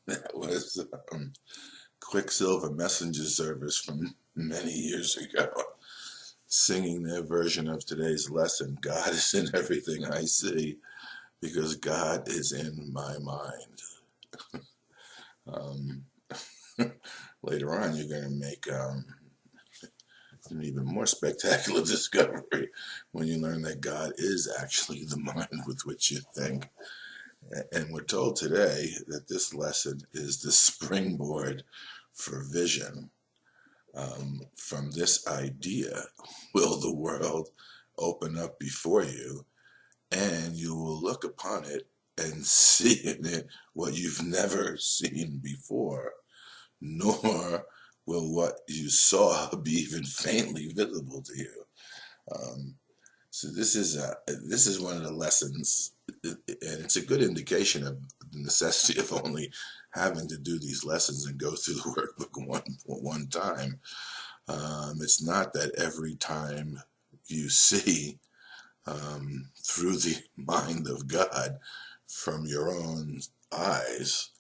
That was Quicksilver Messenger Service from many years ago, singing their version of today's lesson. God is in everything I see because God is in my mind. Um, Later on, you're going to make an even more spectacular discovery when you learn that God is actually the mind with which you think. And we're told today that this lesson is the springboard for vision. From this idea, will the world open up before you, and you will look upon it and see in it what you've never seen before, nor will what you saw be even faintly visible to you. Um, so this is one of the lessons, and it's a good indication of the necessity of only having to do these lessons and go through the workbook one time. It's not that every time you see through the mind of God from your own eyes,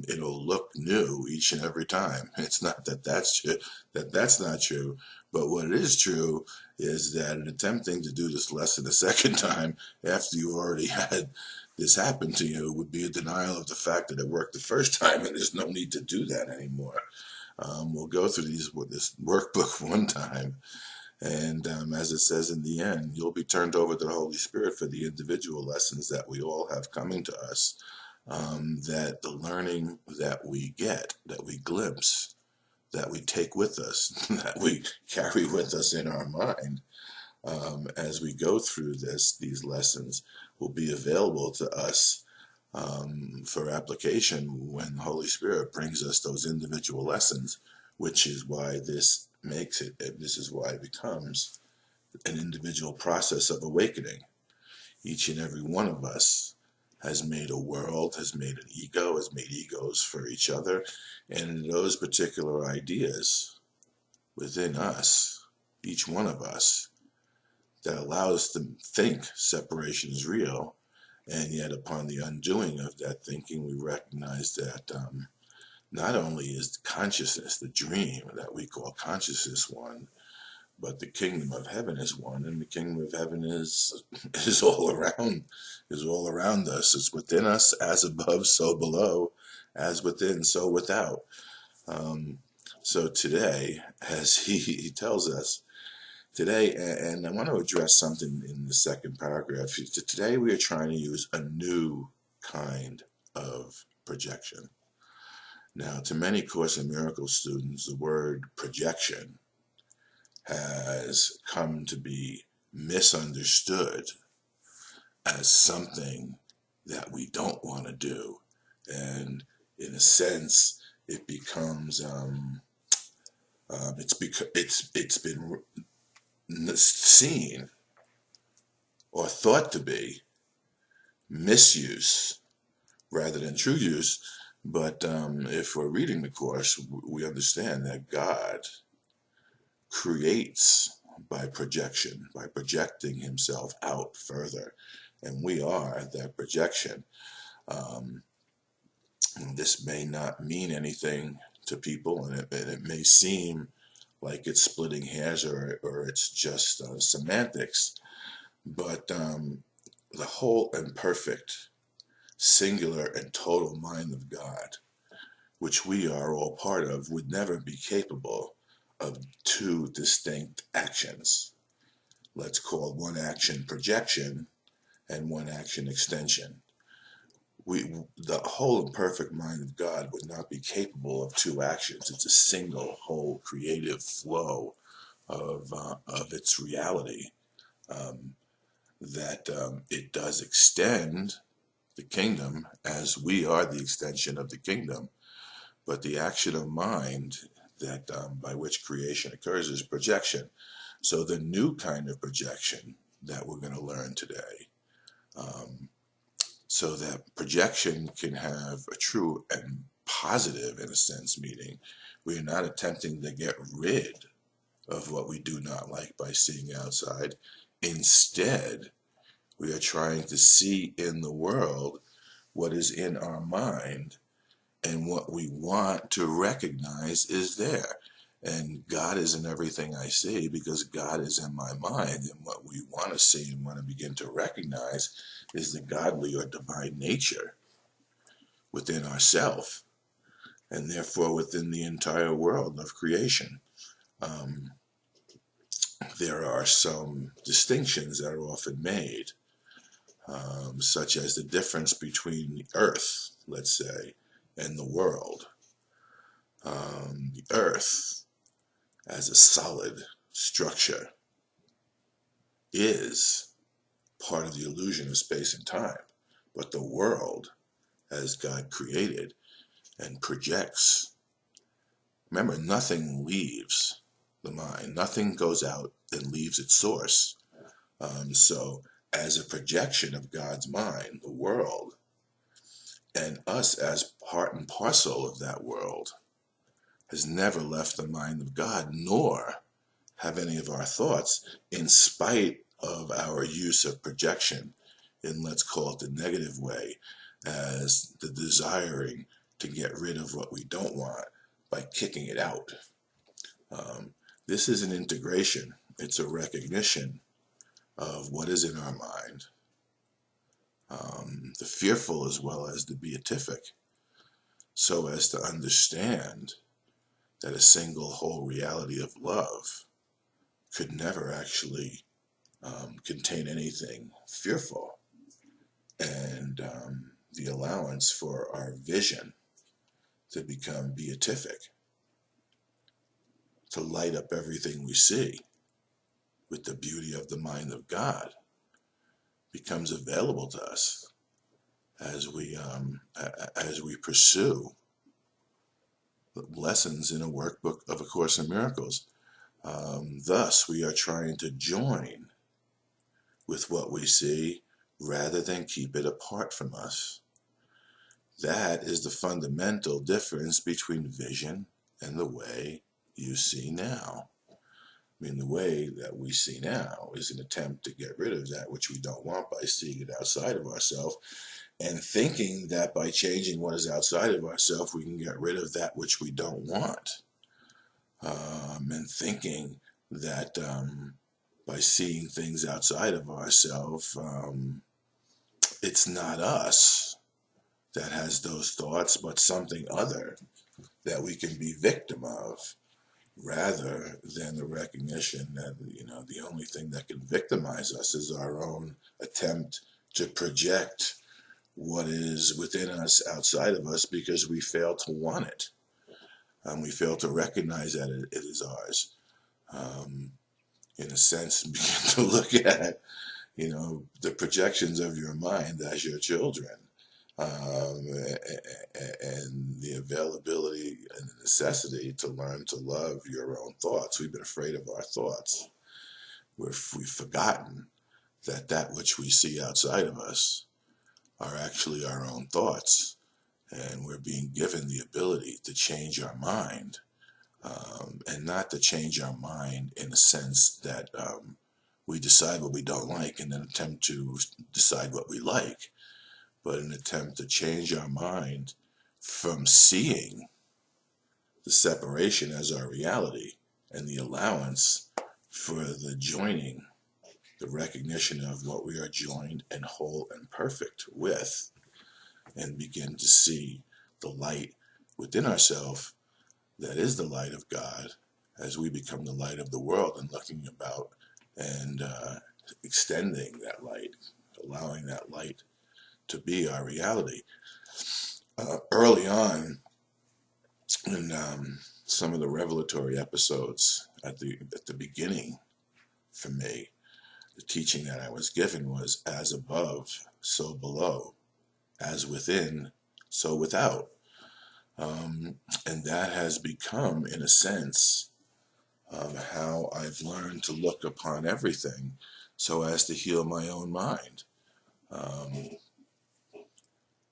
it'll look new each and every time. It's not that that's not true, but what is true is that in attempting to do this lesson a second time after you've already had this happen to you would be a denial of the fact that it worked the first time, and there's no need to do that anymore. We'll go through this workbook one time, and as it says in the end, you'll be turned over to the Holy Spirit for the individual lessons that we all have coming to us. That the learning that we get, that we glimpse, that we take with us, that we carry with us in our mind as we go through these lessons will be available to us for application when the Holy Spirit brings us those individual lessons, which is why this is why it becomes an individual process of awakening. Each and every one of us has made a world, has made an ego, has made egos for each other, and those particular ideas within us, each one of us, that allow us to think separation is real, and yet upon the undoing of that thinking, we recognize that not only is consciousness, the dream that we call consciousness, one, but the kingdom of heaven is one, and the kingdom of heaven is all around us. It's within us, as above, so below, as within, so without. So today, as he tells us today, and I want to address something in the second paragraph. Today, we are trying to use a new kind of projection. Now, to many Course in Miracles students, the word projection has come to be misunderstood as something that we don't want to do, and in a sense, it becomes it's been seen or thought to be misuse rather than true use. But if we're reading the Course, we understand that God creates by projection, by projecting himself out further, and we are that projection. This may not mean anything to people, and it may seem like it's splitting hairs or it's just semantics, but the whole and perfect, singular and total mind of God, which we are all part of, would never be capable of two distinct actions. Let's call one action projection and one action extension. The whole and perfect mind of God would not be capable of two actions. It's a single whole creative flow of its reality. That it does extend the kingdom as we are the extension of the kingdom, but the action of mind that by which creation occurs is projection. So the new kind of projection that we're going to learn today, so that projection can have a true and positive, in a sense, meaning we are not attempting to get rid of what we do not like by seeing outside. Instead, we are trying to see in the world what is in our mind and what we want to recognize is there. And God is in everything I see because God is in my mind. And what we want to see and want to begin to recognize is the godly or divine nature within ourself and therefore within the entire world of creation. Um, there are some distinctions that are often made, such as the difference between the earth, let's say, and the world. The earth, as a solid structure, is part of the illusion of space and time. But the world, as God created and projects, remember, nothing leaves the mind. Nothing goes out and leaves its source. So, as a projection of God's mind, the world, and us as part and parcel of that world, has never left the mind of God, nor have any of our thoughts, in spite of our use of projection in, let's call it the negative way, as the desiring to get rid of what we don't want by kicking it out. This is an integration. It's a recognition of what is in our mind, the fearful as well as the beatific, so as to understand that a single whole reality of love could never actually contain anything fearful, and the allowance for our vision to become beatific, to light up everything we see with the beauty of the mind of God, becomes available to us as we pursue lessons in a workbook of A Course in Miracles. Thus, we are trying to join with what we see rather than keep it apart from us. That is the fundamental difference between vision and the way you see now. I mean, the way that we see now is an attempt to get rid of that which we don't want by seeing it outside of ourselves and thinking that by changing what is outside of ourselves, we can get rid of that which we don't want. And thinking that by seeing things outside of ourselves, it's not us that has those thoughts, but something other that we can be victim of, rather than the recognition that, the only thing that can victimize us is our own attempt to project what is within us outside of us because we fail to want it. We fail to recognize that it is ours. In a sense, begin to look at, the projections of your mind as your children. And the availability and the necessity to learn to love your own thoughts. We've been afraid of our thoughts. We've forgotten that which we see outside of us are actually our own thoughts. And we're being given the ability to change our mind, and not to change our mind in a sense that we decide what we don't like and then attempt to decide what we like, but an attempt to change our mind from seeing the separation as our reality and the allowance for the joining, the recognition of what we are joined and whole and perfect with, and begin to see the light within ourselves that is the light of God as we become the light of the world and looking about and extending that light, allowing that light to be our reality. Early on in some of the revelatory episodes at the beginning, for me, the teaching that I was given was as above, so below, as within, so without. And that has become, in a sense, how I've learned to look upon everything so as to heal my own mind. Um,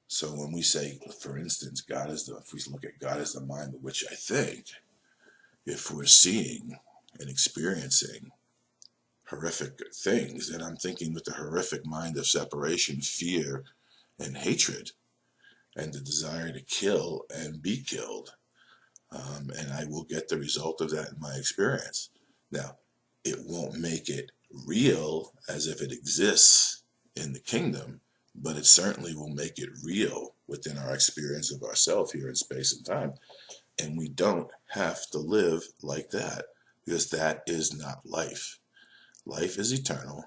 so when we say, for instance, if we look at God as the mind with which I think, if we're seeing and experiencing horrific things, then I'm thinking with the horrific mind of separation, fear, and hatred, and the desire to kill and be killed. And I will get the result of that in my experience. Now, it won't make it real as if it exists in the kingdom, but it certainly will make it real within our experience of ourselves here in space and time. And we don't have to live like that, because that is not life. Life is eternal,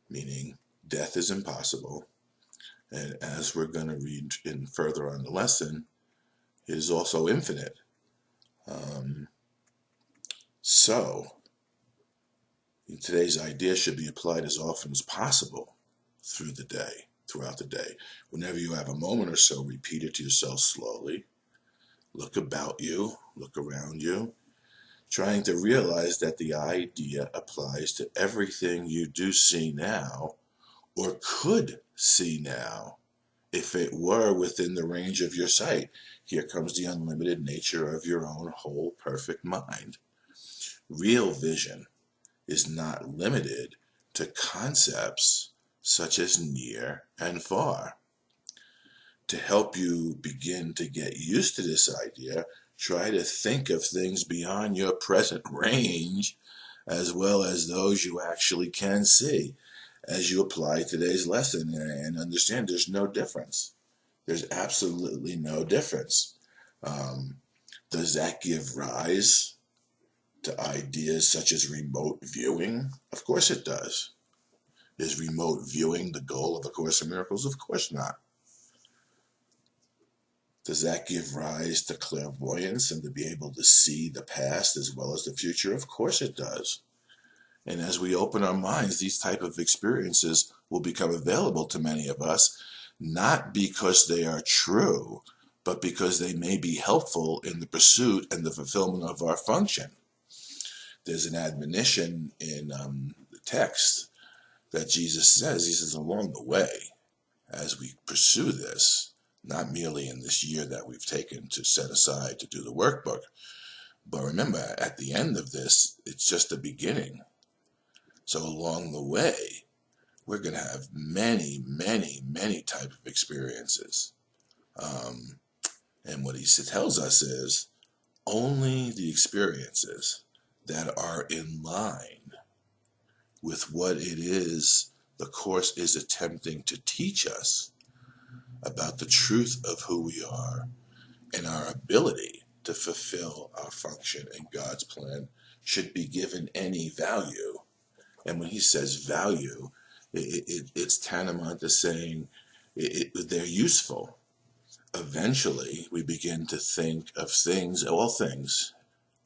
meaning death is impossible. And as we're going to read in further on the lesson, it is also infinite. Um, so, today's idea should be applied as often as possible throughout the day. Whenever you have a moment or so, repeat it to yourself slowly. Look about you, look around you, trying to realize that the idea applies to everything you do see now or could see now if it were within the range of your sight. Here comes the unlimited nature of your own whole perfect mind. Real vision is not limited to concepts such as near and far. To help you begin to get used to this idea, try to think of things beyond your present range as well as those you actually can see as you apply today's lesson, and understand there's no difference. There's absolutely no difference. Does that give rise to ideas such as remote viewing? Of course it does. Is remote viewing the goal of A Course in Miracles? Of course not. Does that give rise to clairvoyance and to be able to see the past as well as the future? Of course it does. And as we open our minds, these type of experiences will become available to many of us, not because they are true, but because they may be helpful in the pursuit and the fulfillment of our function. There's an admonition in the text that Jesus says. He says, along the way, as we pursue this, not merely in this year that we've taken to set aside to do the workbook, but remember, at the end of this, it's just the beginning. So along the way, we're going to have many, many, many type of experiences. And what he tells us is only the experiences that are in line with what it is the Course is attempting to teach us about the truth of who we are and our ability to fulfill our function in God's plan should be given any value. And when he says value, it's tantamount to saying they're useful. Eventually, we begin to think of things, all things,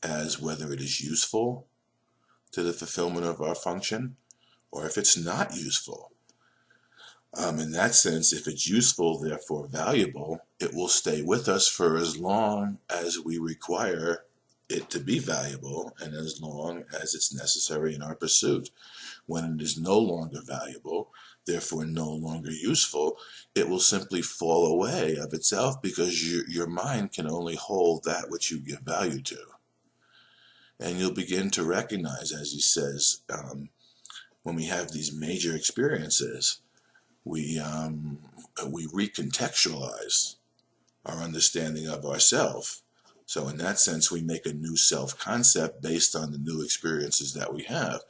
as whether it is useful to the fulfillment of our function or if it's not useful. In that sense, if it's useful, therefore valuable, it will stay with us for as long as we require it to be valuable and as long as it's necessary in our pursuit. When it is no longer valuable, therefore no longer useful, it will simply fall away of itself, because your mind can only hold that which you give value to. And you'll begin to recognize, as he says, when we have these major experiences, we recontextualize our understanding of ourself. So in that sense, we make a new self-concept based on the new experiences that we have.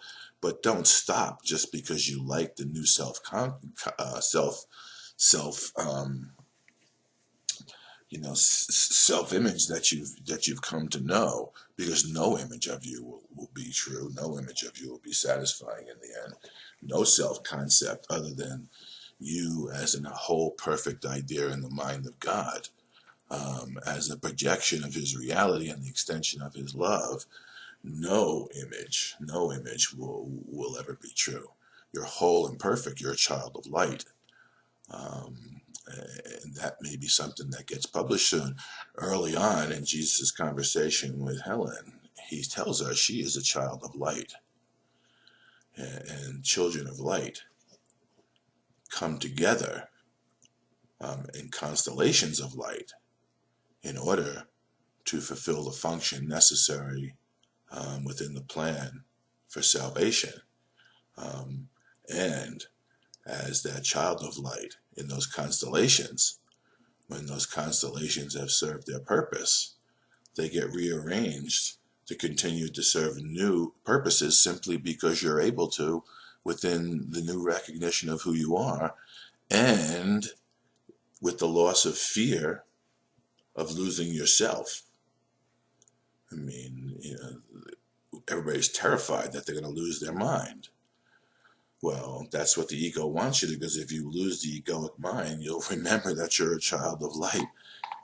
But don't stop just because you like the new self-image that you've come to know, because no image of you will be true. No image of you will be satisfying in the end. No self-concept other than you as in a whole perfect idea in the mind of God, as a projection of his reality and the extension of his love. No image will ever be true. You're whole and perfect. You're a child of light. And that may be something that gets published soon. Early on in Jesus' conversation with Helen he tells us she is a child of light. And children of light come together in constellations of light in order to fulfill the function necessary within the plan for salvation. And as that child of light in those constellations, when those constellations have served their purpose, they get rearranged to continue to serve new purposes simply because you're able to within the new recognition of who you are, and with the loss of fear of losing yourself. I mean, everybody's terrified that they're going to lose their mind. Well, that's what the ego wants you to, because if you lose the egoic mind, you'll remember that you're a child of light.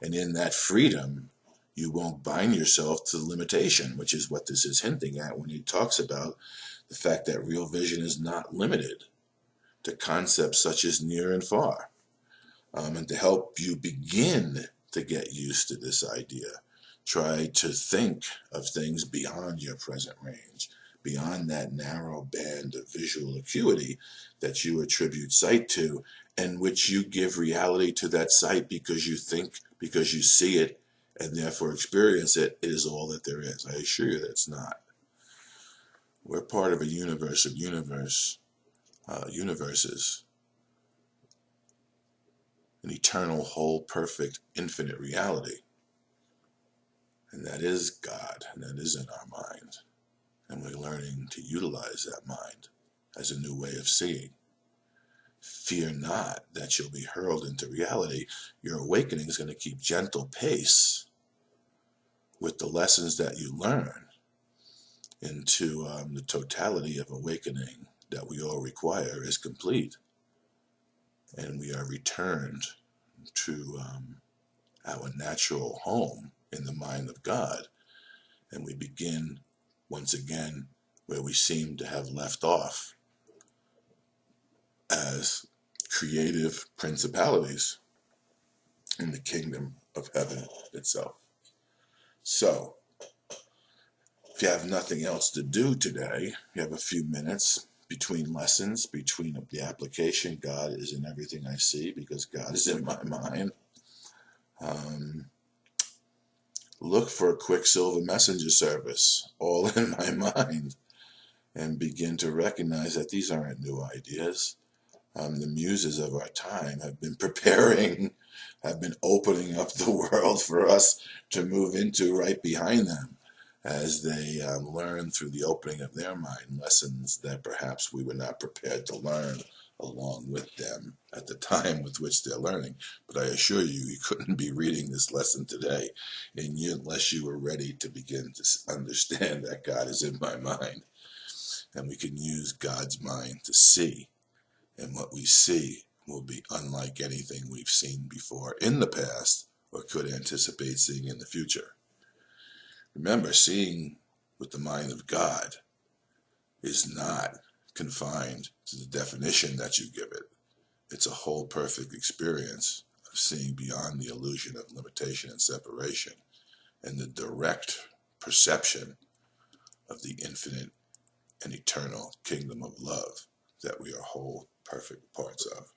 And in that freedom, you won't bind yourself to limitation, which is what this is hinting at when he talks about the fact that real vision is not limited to concepts such as near and far. And to help you begin to get used to this idea, try to think of things beyond your present range, beyond that narrow band of visual acuity that you attribute sight to, and which you give reality to that sight because you think, because you see it, and therefore experience it. It is all that there is. I assure you that it's not. We're part of a universe of universes, an eternal, whole, perfect, infinite reality. And that is God, and that is in our mind. And we're learning to utilize that mind as a new way of seeing. Fear not that you'll be hurled into reality. Your awakening is going to keep gentle pace with the lessons that you learn into the totality of awakening that we all require is complete. And we are returned to our natural home in the mind of God. And we begin once again where we seem to have left off as creative principalities in the kingdom of heaven itself. So, if you have nothing else to do today, you have a few minutes between lessons, between the application. God is in everything I see because God is in my mind. Look for a Quicksilver messenger service, all in my mind, and begin to recognize that these aren't new ideas. The muses of our time have been preparing, have been opening up the world for us to move into right behind them as they learn through the opening of their mind lessons that perhaps we were not prepared to learn along with them at the time with which they're learning. But I assure you, you couldn't be reading this lesson today unless you were ready to begin to understand that God is in my mind. And we can use God's mind to see. And what we see will be unlike anything we've seen before in the past or could anticipate seeing in the future. Remember, seeing with the mind of God is not confined to the definition that you give it. It's a whole perfect experience of seeing beyond the illusion of limitation and separation and the direct perception of the infinite and eternal kingdom of love that we are whole, perfect parts of.